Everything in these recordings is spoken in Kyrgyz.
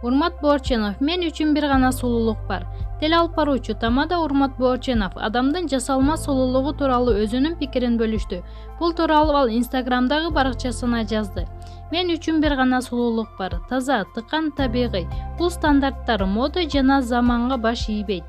Урмат Боорченов, мен үчүн бир гана сулуулук бар. Тел алып баруучу Тамада Урмат Боорченов адамдын жасалма сулуулугу тууралуу өзүнүн пикирин бөлүштү. Бул тууралуу ал Инстаграмдагы баракчасына жазды. Мен үчүн бир гана сулуулук бар. Таза, тыкан, табигый. Бул стандарттар мода жана заманга баш ийбейт.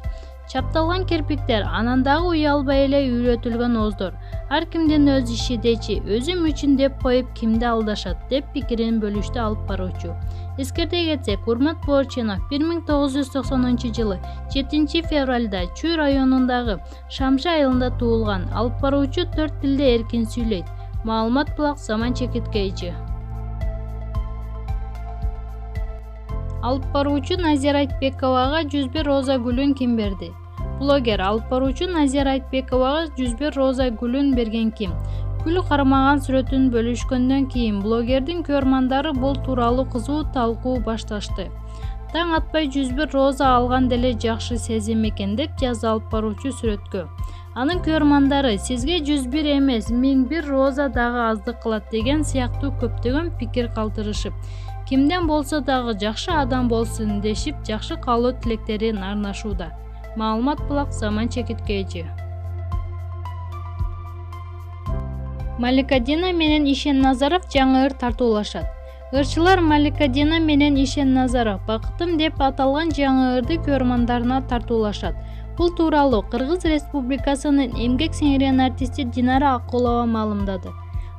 Чапталган кирпиктер, анан дагы уялбай эле үйрөтүлгөн ооздор. Ар кимдин өз ишидечи, өзүм үчүн деп коюп кимди алдашат, деп пикирин бөлүштү алып баруучу. Эскерте кетсек, Урмат Боорченов 1990-жылы 7 февралда Чүй районундагы Шамшы айылында туулган. Алып баруучу 4 тилде эркин сүйлөйт. Маалымат булак Заман Чекиткейчи. Алып баруучу Назира Айтбековага 101 роза гүлүн ким берди? Блогер алып баруучу Назира Айтбековага 101 роза гүлүн берген ким? Гүл кармаган сүрөтүн бөлүшкөндөн кийин блогердин көрмандары бул тууралуу кызуу талкуу башташты. Таң атпай 101 роза алган деле жакшы сезим экен деп жазды алып баруучу сүрөткө. Анын көрмандары сизге 101 эмес 1001 роза дагы аздык кылат деген сыяктуу көптөгөн пикир калтырышып, кимден болсо дагы жакшы адам болсун дешип, жакшы каалоо тилектерин арнашууда. Маалымат булак Заман Чекиткейчи. Маликадина менен Ишен Назаров жаңы ыр тартуулашат. Ырчылар Маликадина менен Ишен Назаров бакытым деп аталган жаңы ырды көрмандарына тартуулашат. Бул тууралуу Кыргыз Республикасынын эмгек сиңирген артисти Динара Акулова маалымдады.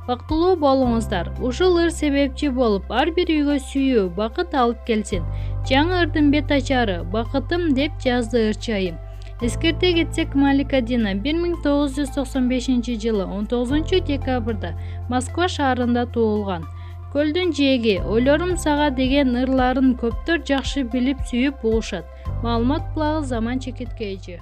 Бактылуу болуңуздар. Ушул ыр себепчи болуп, ар бир үйгө сүйүү, бакыт алып келсин. Жаңы ырдын бет ачары бакытым деп жазды ырчы айым. Эскерте кетсек, Маликадина 1995-жылы 19-декабрда Москва шаарында туулган. Көлдүн жээги, ойлорум сага деген ырларын көптөр жакшы билип сүйүп угушат. Маалымат булагы Заман Чекиткейчи.